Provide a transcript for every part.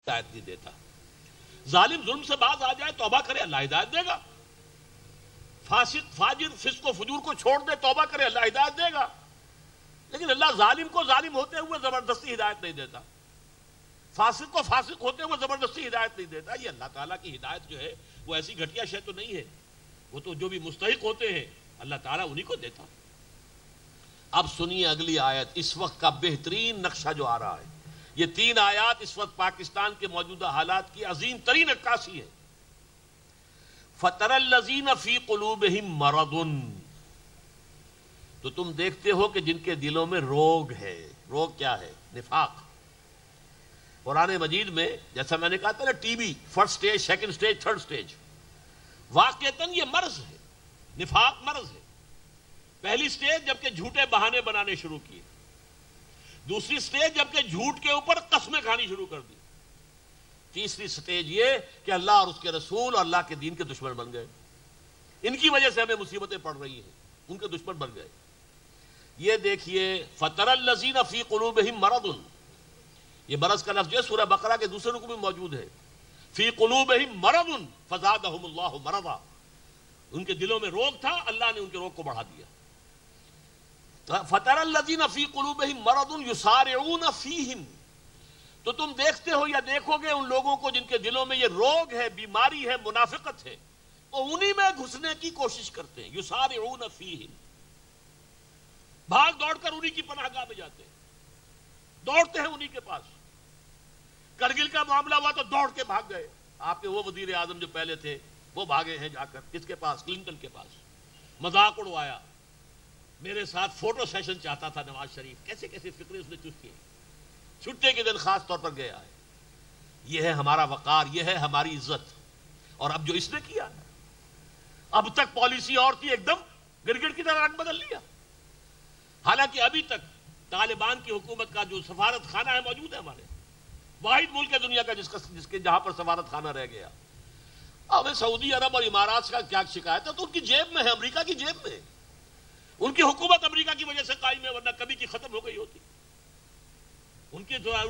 ہدایت نہیں دیتا. ظالم ظلم سے باز آ جائے توبہ کرے اللہ ہدایت دے گا. فاسق فاجر فسق و فجور کو چھوڑ دے توبہ کرے اللہ ہدایت دے گا. لیکن اللہ ظالم کو ظالم ہوتے ہوئے زبردستی ہدایت نہیں دیتا, فاسق کو فاسق ہوتے ہوئے زبردستی ہدایت نہیں دیتا. یہ اللہ تعالیٰ کی ہدایت جو ہے وہ ایسی گھٹیا شے تو نہیں ہے, وہ تو جو بھی مستحق ہوتے ہیں اللہ تعالیٰ انہی کو دیتا. اب سنیے اگلی آیت, اس وقت کا بہترین نقشہ جو آ رہا ہے. یہ 3 آیات اس وقت پاکستان کے موجودہ حالات کی عظیم ترین عکاسی ہے. فَتَرَى الَّذِينَ فِي قُلُوبِهِم مَرَضٌ, تو تم دیکھتے ہو کہ جن کے دلوں میں روگ ہے. روگ کیا ہے؟ نفاق. قرآن مجید میں جیسا میں نے کہا تھا نا, T B first stage, second stage, third stage, واقعتاً یہ مرض ہے. نفاق مرض ہے. پہلی سٹیج جبکہ جھوٹے بہانے بنانے شروع کیے, دوسری سٹیج جبکہ جھوٹ کے اوپر قسمیں کھانی شروع کر دی, تیسری سٹیج یہ کہ اللہ اور اس کے رسول اور اللہ کے دین کے دشمن بن گئے. ان کی وجہ سے ہمیں مصیبتیں پڑ رہی ہیں, ان کے دشمن بن گئے. یہ دیکھیے فَتَرَى الَّذِينَ فِي قُلُوبِهِم مَرَضٌ, یہ مرض کا لفظ جو ہے سورہ بقرہ کے دوسرے رکوع میں موجود ہے. فِي قُلُوبِهِم مَرَضٌ فَزَادَهُمُ اللَّهُ مَرَضًا, ان کے دلوں میں روگ تھا, اللہ نے ان کے روگ کو بڑھا دیا. فَتَرَى الَّذِينَ فِي قُلُوبِهِم مَرَضٌ يُسَارِعُونَ فِيهِمْ, تو تم دیکھتے ہو یا دیکھو گے ان لوگوں کو جن کے دلوں میں یہ روگ ہے, بیماری ہے, منافقت ہے, وہ انہی میں گھسنے کی کوشش کرتے ہیں. یسارعون فیہم, بھاگ دوڑ کر انہی کی پناہ گاہ میں جاتے ہیں, دوڑتے ہیں انہی کے پاس. کرگل کا معاملہ ہوا تو دوڑ کے بھاگ گئے. آپ کے وہ وزیر اعظم جو پہلے تھے وہ بھاگے ہیں جا کر کس کے پاس؟ کلنٹن کے پاس. مذاق اڑوایا, میرے ساتھ فوٹو سیشن چاہتا تھا نواز شریف. کیسے کیسے فکرے اس نے چست کیے. چھٹے کے دن خاص طور پر گیا ہے. یہ ہے ہمارا وقار, یہ ہے ہماری عزت. اور اب جو اس نے کیا, اب تک پالیسی اور تھی, ایک دم گرگٹ کی طرح رنگ بدل لیا. حالانکہ ابھی تک طالبان کی حکومت کا جو سفارت خانہ ہے موجود ہے ہمارے, واحد ملک ہے دنیا کا جس کے جہاں پر سفارت خانہ رہ گیا. اب سعودی عرب اور امارات کا کیا شکایت ہے, تو ان کی جیب میں ہے, امریکہ کی جیب میں. ان کی حکومت امریکہ کی وجہ سے قائم ہے, ورنہ کبھی کی ختم ہو گئی ہوتی. ان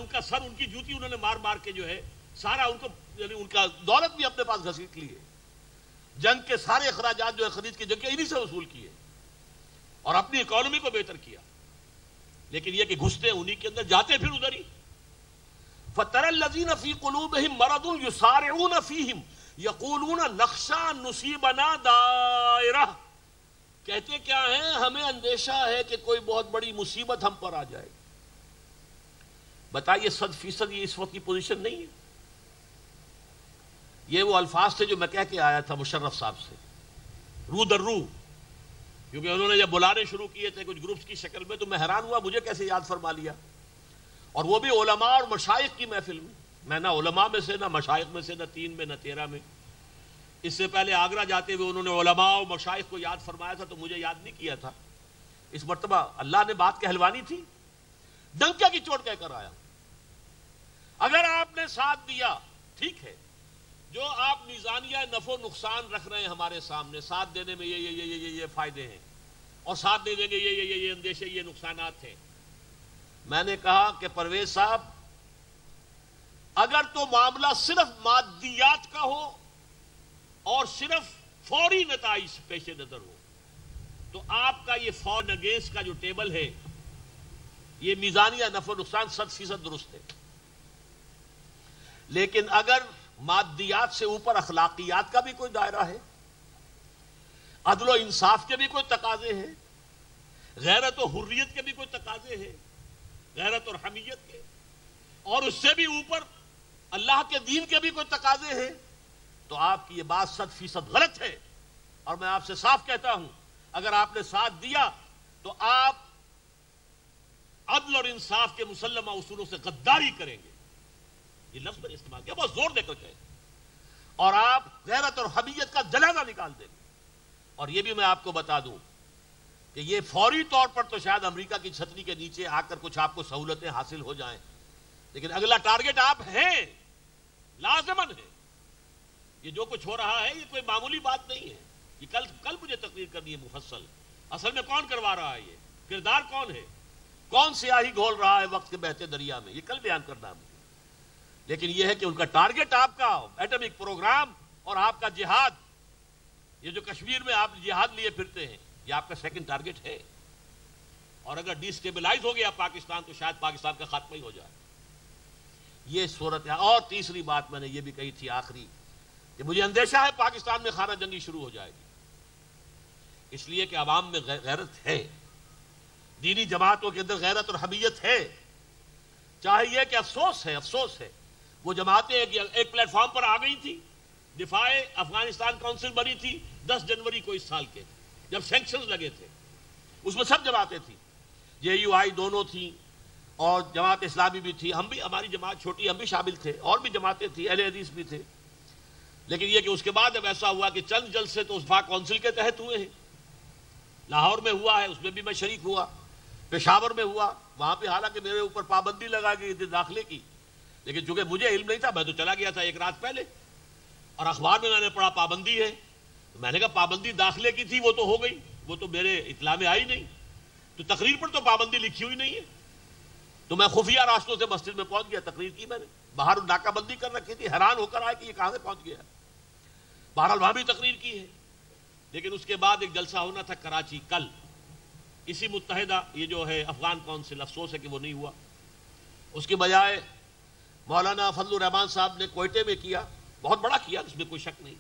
کا سر, ان کی جوتی انہوں نے مار مار کے جو ہے سارا ان کو, یعنی ان کا دولت بھی اپنے پاس گھسیٹ لی ہے. جنگ کے سارے اخراجات جو ہے خرید کی جنگ کے انہی سے وصول کیے اور اپنی اکانومی کو بہتر کیا. لیکن یہ کہ گھستے انہی کے اندر, جاتے پھر ادھر ہی. فَتَرَى الَّذِينَ فِي قُلُوبِهِم مَرَضٌ يُسَارِعُونَ فِيهِمْ يَقُولُونَ نَخْشَىٰ أَن نُّصِيبَنَا دَائِرَةٌ, کہتے کیا ہیں, ہمیں اندیشہ ہے کہ کوئی بہت بڑی مصیبت ہم پر آ جائے. بتائیے 100% یہ اس وقت کی پوزیشن نہیں ہے. یہ وہ الفاظ تھے جو میں کہہ کے آیا تھا مشرف صاحب سے, رو در رو, کیونکہ انہوں نے جب بلانے شروع کیے تھے کچھ گروپس کی شکل میں, تو میں حیران ہوا مجھے کیسے یاد فرما لیا. اور وہ بھی علماء اور مشائخ کی محفل میں. میں نہ علماء میں سے, نہ مشائخ میں سے, نہ 3 میں, نہ 13 میں. اس سے پہلے آگرہ جاتے ہوئے انہوں نے علماء اور مشائخ کو یاد فرمایا تھا, تو مجھے یاد نہیں کیا تھا. اس مرتبہ اللہ نے بات کہلوانی تھی, ڈنکے کی چوٹ کہہ کر آیا. اگر آپ نے ساتھ دیا ٹھیک ہے, جو آپ میزانیہ نفع و نقصان رکھ رہے ہیں ہمارے سامنے, ساتھ دینے میں یہ فائدے ہیں, اور ساتھ دے دیں گے یہ اندیشے, یہ نقصانات ہیں. میں نے کہا کہ پرویز صاحب, اگر تو معاملہ صرف مادیات کا ہو اور صرف فوری نتائج پیش نظر ہو, تو آپ کا یہ فور اگینسٹ کا جو ٹیبل ہے, یہ میزانیہ نفع و نقصان 100% درست ہے. لیکن اگر مادیات سے اوپر اخلاقیات کا بھی کوئی دائرہ ہے, عدل و انصاف کے بھی کوئی تقاضے ہیں, غیرت و حریت کے بھی کوئی تقاضے ہیں, غیرت اور حمیت کے, اور اس سے بھی اوپر اللہ کے دین کے بھی کوئی تقاضے ہیں, تو آپ کی یہ بات 100% غلط ہے. اور میں آپ سے صاف کہتا ہوں, اگر آپ نے ساتھ دیا تو آپ عدل اور انصاف کے مسلمہ اصولوں سے غداری کریں گے. یہ لفظ میں نے استعمال کیا, بہت زور دے کر کہیں, اور آپ غیرت اور حمیت کا جنازہ نکال دیں گے. اور یہ بھی میں آپ کو بتا دوں کہ یہ فوری طور پر تو شاید امریکہ کی چھتری کے نیچے آ کر کچھ آپ کو سہولتیں حاصل ہو جائیں, لیکن اگلا ٹارگٹ آپ ہیں, لازماً ہے. یہ جو کچھ ہو رہا ہے یہ کوئی معمولی بات نہیں ہے. یہ کل مجھے تقریر کرنی ہے مفصل. اصل میں کون کروا رہا ہے, یہ کردار کون ہے, کون سیاہی گھول رہا ہے وقت کے بہتے دریا میں, یہ کل بیان کرنا ہے. لیکن یہ ہے کہ ان کا ٹارگٹ آپ کا ایٹمک پروگرام اور آپ کا جہاد، یہ جو کشمیر میں آپ جہاد لیے پھرتے ہیں، یہ آپ کا سیکنڈ ٹارگٹ ہے. اور اگر ڈی اسٹیبلائز ہو گیا پاکستان تو شاید پاکستان کا خاتمہ ہی ہو جائے. یہ صورت ہے. اور تیسری بات میں نے یہ بھی کہی تھی آخری، کہ مجھے اندیشہ ہے پاکستان میں خانہ جنگی شروع ہو جائے گی، اس لیے کہ عوام میں غیرت ہے، دینی جماعتوں کے اندر غیرت اور حمیت ہے. چاہے یہ کہ افسوس ہے وہ جماعتیں ایک پلیٹ فارم پر آ گئی تھی. دفاع افغانستان کونسل بنی تھی 10 جنوری کو اس سال کے، جب سینکشنز لگے تھے، اس میں سب جماعتیں تھیں، JUI دونوں تھیں اور جماعت اسلامی بھی تھی، ہم بھی، ہماری جماعت چھوٹی، ہم بھی شامل تھے، اور بھی جماعتیں تھیں، اہل حدیث بھی تھے. لیکن یہ کہ اس کے بعد اب ایسا ہوا کہ چند جلسے تو اس دفاع کونسل کے تحت ہوئے ہیں. لاہور میں ہوا ہے، اس میں بھی میں شریک ہوا، پشاور میں ہوا، وہاں پہ حالانکہ میرے اوپر پابندی لگا گئی تھی داخلے کی، لیکن چونکہ مجھے علم نہیں تھا میں تو چلا گیا تھا ایک رات پہلے، اور اخبار میں نے پڑھا پابندی ہے، تو میں نے کہا پابندی داخلے کی تھی وہ تو ہو گئی، وہ تو میرے اطلاع میں آئی نہیں، تو تقریر پر تو پابندی لکھی ہوئی نہیں ہے. تو میں خفیہ راستوں سے مسجد میں پہنچ گیا، تقریر کی میں نے، باہر ناکہ بندی کر رکھی تھی، حیران ہو کر آئے کہ یہ کہاں سے پہنچ گیا. بہرحال وہاں بھی تقریر کی ہے. لیکن اس کے بعد ایک جلسہ ہونا تھا کراچی کل، اسی متحدہ یہ جو ہے افغان کونسل، افسوس ہے کہ وہ نہیں ہوا. اس کے بجائے مولانا فضل الرحمان صاحب نے کوئٹے میں کیا، بہت بڑا کیا، اس میں کوئی شک نہیں.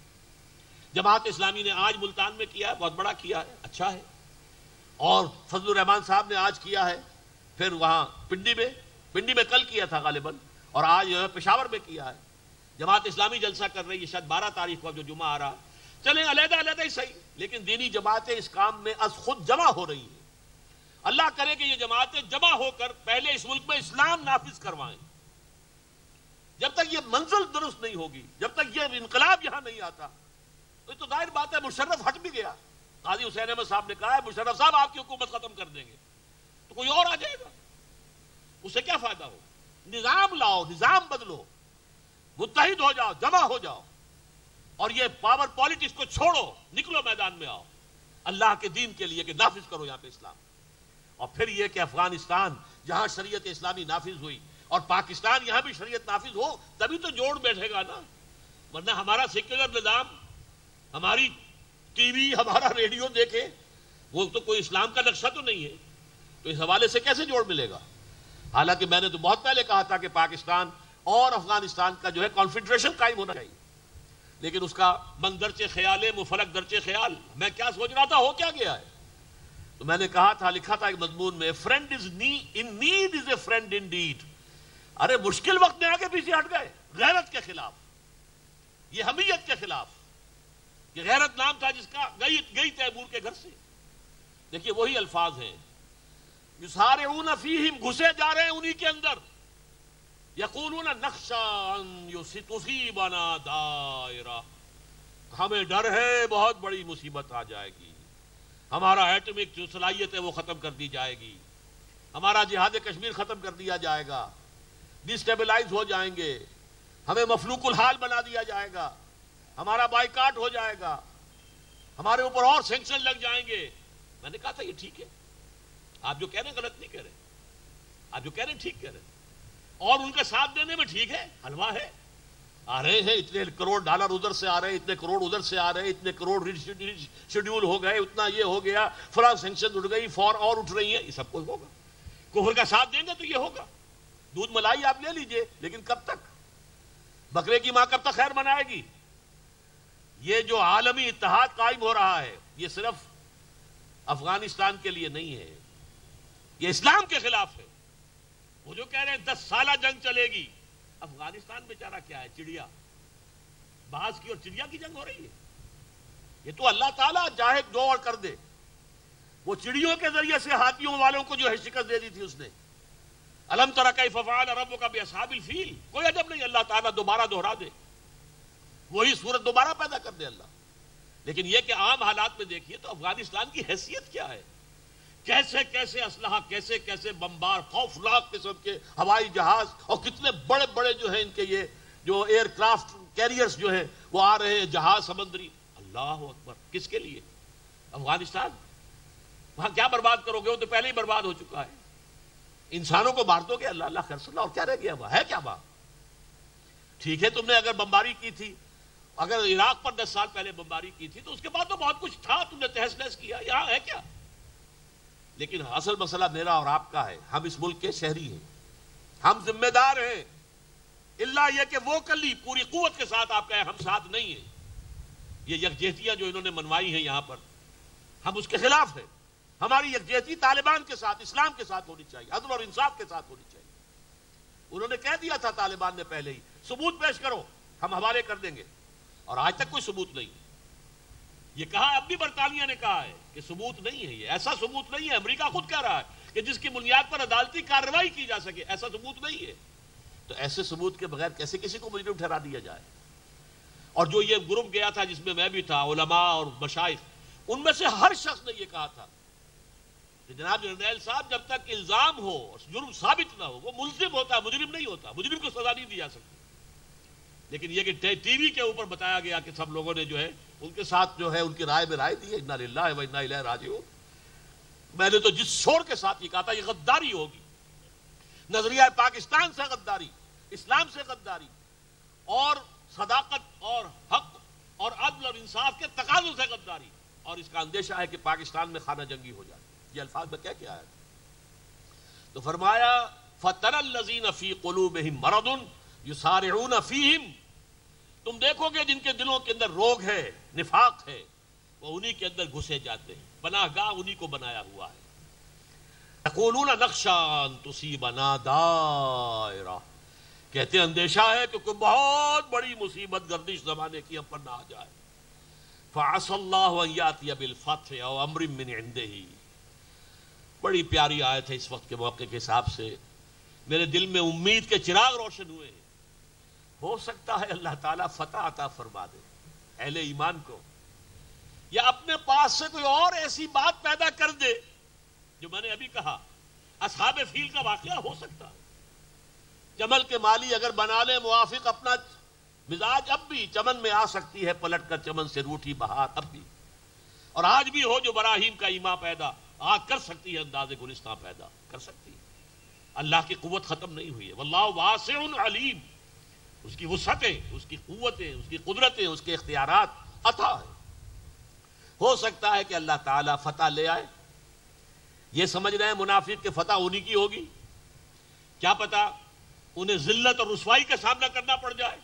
جماعت اسلامی نے آج ملتان میں کیا ہے، بہت بڑا کیا ہے، اچھا ہے. اور فضل الرحمان صاحب نے آج کیا ہے پھر وہاں پنڈی میں کل کیا تھا غالباً، اور آج جو ہے پشاور میں کیا ہے. جماعت اسلامی جلسہ کر رہی ہے، شاید 12 تاریخ کو جو جمعہ آ رہا. چلیں علیحدہ علیحدہ ہی صحیح، لیکن دینی جماعتیں اس کام میں از خود جمع ہو رہی ہیں. اللہ کرے کہ یہ جماعتیں جمع ہو کر پہلے اس ملک میں اسلام نافذ کروائیں. جب تک یہ منزل درست نہیں ہوگی، جب تک یہ انقلاب یہاں نہیں آتا، تو ظاہر بات ہے مشرف ہٹ بھی گیا. قاضی حسین احمد صاحب نے کہا ہے مشرف صاحب آپ کی حکومت ختم کر دیں گے، تو کوئی اور آ جائے گا، اس سے کیا فائدہ ہو. نظام لاؤ، نظام بدلو، متحد ہو جاؤ، جمع ہو جاؤ، اور یہ پاور پالیٹکس کو چھوڑو، نکلو میدان میں آؤ اللہ کے دین کے لیے کہ نافذ کرو یہاں پہ اسلام. اور پھر یہ کہ افغانستان جہاں شریعت اسلامی نافذ ہوئی اور پاکستان یہاں بھی شریعت نافذ ہو، تبھی تو جوڑ بیٹھے گا نا. ورنہ ہمارا سیکولر نظام، ہماری ٹی وی، ہمارا ریڈیو دیکھے، وہ تو کوئی اسلام کا نقشہ تو نہیں ہے، تو اس حوالے سے کیسے جوڑ ملے گا. حالانکہ میں نے تو بہت پہلے کہا تھا کہ پاکستان اور افغانستان کا جو ہے کانفیڈریشن قائم ہونا چاہیے، لیکن اس کا من درچے خیال ہے، مفلک درچے خیال. میں کیا سوچ رہا تھا، ہو کیا گیا ہے. تو میں نے کہا تھا، لکھا تھا ایک مضمون میں، friend is in need is a friend in deed. ارے مشکل وقت میں آگے پیچھے ہٹ گئے، غیرت کے خلاف، یہ حمیت کے خلاف. یہ غیرت نام تھا جس کا، گئی تیمور کے گھر سے. دیکھیے وہی الفاظ ہیں، یسارعون فیہم، گھسے جا رہے ہیں انہی کے اندر. یقولون نخشی ان تصیبنا دائرہ، ہمیں ڈر ہے بہت بڑی مصیبت آ جائے گی، ہمارا ایٹمک جو صلاحیت ہے وہ ختم کر دی جائے گی، ہمارا جہاد کشمیر ختم کر دیا جائے گا، ڈسٹیبلائز ہو جائیں گے، ہمیں مفلوق الحال بنا دیا جائے گا، ہمارا بائیکاٹ ہو جائے گا، ہمارے اوپر اور سینکشن لگ جائیں گے. میں نے کہا تھا یہ ٹھیک ہے، آپ جو کہہ رہے ہیں غلط نہیں کہہ رہے، آپ جو کہہ رہے ہیں ٹھیک کہہ رہے ہیں، اور ان کے ساتھ دینے میں ٹھیک ہے، حلوہ ہے. آ رہے ہیں اتنے کروڑ ڈالر ادھر سے آ رہے ہیں، اتنے کروڑ ادھر سے آ رہے ہیں، اتنے کروڑ شیڈیول ہو گئے، اتنا یہ ہو گیا، فلاں سینکشن اٹھ گئی، فور اور اٹھ رہی ہیں، یہ سب کچھ ہوگا. کفر کا ساتھ دیں گے تو یہ ہوگا. دودھ ملائی آپ لے لیجئے، لیکن کب تک؟ بکرے کی ماں کب تک خیر منائے گی؟ یہ جو عالمی اتحاد قائم ہو رہا ہے، یہ صرف افغانستان کے لیے نہیں ہے، یہ اسلام کے خلاف ہے. وہ جو کہہ رہے ہیں 10 سالہ جنگ چلے گی، افغانستان بیچارہ کیا ہے، چڑیا، باز کی اور چڑیا کی جنگ ہو رہی ہے. یہ تو اللہ تعالیٰ چاہے دو اور کر دے. وہ چڑیوں کے ذریعے سے ہاتھیوں والوں کو جو ہے شکست دے دی تھی اس نے. الم تر کیف فعل ربک باصحاب الفیل، کوئی عجب نہیں اللہ تعالیٰ دوبارہ دوہرا دے، وہی صورت دوبارہ پیدا کر دے اللہ. لیکن یہ کہ عام حالات میں دیکھیے تو افغانستان کی حیثیت کیا ہے، کیسے کیسے اسلحہ، کیسے کیسے بمبار، خوفناک قسم کے ہوائی جہاز، اور کتنے بڑے بڑے جو ہیں ان کے یہ جو ایئر کرافٹ کیریئرز جو ہیں وہ آ رہے ہیں، جہاز سمندری. اللہ اکبر، کس کے لیے؟ افغانستان. وہاں کیا برباد کرو گے؟ وہ تو پہلے ہی برباد ہو چکا ہے. انسانوں کو مار دو گے، اللہ اللہ خیر صلی اللہ، اور کیا رہ گیا؟ وہاں ہے کیا وہاں؟ ٹھیک ہے تم نے اگر بمباری کی تھی، اگر عراق پر 10 سال پہلے بمباری کی تھی تو اس کے بعد تو بہت کچھ تھا، تم نے تہس نہس کیا، یہاں ہے کیا؟ لیکن اصل مسئلہ میرا اور آپ کا ہے، ہم اس ملک کے شہری ہیں، ہم ذمہ دار ہیں، اللہ یہ کہ وہ کلی پوری قوت کے ساتھ آپ کہیں ہم ساتھ نہیں ہیں۔ یہ یکجہتیاں جو انہوں نے منوائی ہیں یہاں پر، ہم اس کے خلاف ہیں۔ ہماری یکجہتی طالبان کے ساتھ، اسلام کے ساتھ ہونی چاہیے، عدل اور انصاف کے ساتھ ہونی چاہیے۔ انہوں نے کہہ دیا تھا طالبان نے پہلے ہی، ثبوت پیش کرو ہم حوالے کر دیں گے، اور آج تک کوئی ثبوت نہیں۔ یہ کہا اب بھی برطانیہ نے کہا ہے کہ ثبوت نہیں ہے، یہ ایسا ثبوت نہیں ہے، امریکہ خود کہہ رہا ہے کہ جس کی بنیاد پر عدالتی کارروائی کی جا سکے، ایسا ثبوت نہیں ہے۔ تو ایسے ثبوت کے بغیر کیسے کسی کو مجرم ٹھہرا دیا جائے؟ اور جو یہ گروپ گیا تھا جس میں میں بھی تھا، علماء اور مشائخ، ان میں سے ہر شخص نے یہ کہا تھا کہ جناب جرنیل صاحب جب تک الزام ہو اور جرم ثابت نہ ہو وہ ملزم ہوتا ہے، مجرم نہیں ہوتا، مجرم کو سزا نہیں دی جا سکتی۔ لیکن یہ کہ ٹی وی کے اوپر بتایا گیا کہ سب لوگوں نے جو ہے ان کے ساتھ جو ہے ان کی رائے میں رائے دی ہے، انا للہ و انا الیہ راجعون۔ میں نے تو جس شور کے ساتھ یہ کہا تھا یہ غداری ہوگی، نظریہ پاکستان سے غداری، اسلام سے غداری، اور صداقت اور حق اور عدل اور انصاف کے تقاضوں سے غداری، اور اس کا اندیشہ ہے کہ پاکستان میں خانہ جنگی ہو جائے۔ یہ الفاظ میں کیا کیا ہے؟ تو فرمایا فَتَرَى الَّذِينَ فِي قُلُوبِهِم مَرَضٌ يُسَارِعُونَ فِيهِمْ، تم دیکھو گے جن کے دلوں کے اندر روگ ہے، نفاق ہے، وہ انہی کے اندر گھسے جاتے ہیں، پناہ گاہ انہی کو بنایا ہوا ہے۔ يَقُولُونَ نَخْشَىٰ أَن تُصِيبَنَا دَائِرَةٌ، کہتے ہیں اندیشہ ہے کہ کوئی بہت بڑی مصیبت گردش زمانے کی ہم پر نہ آ جائے۔ فَعَسَى اللَّهُ أَن يَأْتِيَ بِالْفَتْحِ أَوْ أَمْرٍ مِّنْ عِندِهِ۔ بڑی پیاری آیت ہے اس وقت کے موقع کے حساب سے، میرے دل میں امید کے چراغ روشن ہوئے ہیں۔ ہو سکتا ہے اللہ تعالیٰ فتح عطا فرما دے اہل ایمان کو، یا اپنے پاس سے کوئی اور ایسی بات پیدا کر دے جو میں نے ابھی کہا، اصحاب فیل کا واقعہ ہو سکتا ہے۔ چمن کے مالی اگر بنا لے موافق اپنا مزاج، اب بھی چمن میں آ سکتی ہے پلٹ کر چمن سے روٹھی بہار، اب بھی، اور آج بھی ہو جو براہیم کا ایما پیدا، آگ کر سکتی ہے انداز گلستان پیدا کر سکتی ہے۔ اللہ کی قوت ختم نہیں ہوئی ہے، واللہ واسع علیم، اس کی وسعتیں، اس کی قوتیں، اس کی قدرتیں، اس کے اختیارات عطا ہے۔ ہو سکتا ہے کہ اللہ تعالیٰ فتح لے آئے۔ یہ سمجھ رہے ہیں منافق کہ فتح انہی کی ہوگی، کیا پتا انہیں ذلت اور رسوائی کا سامنا کرنا پڑ جائے۔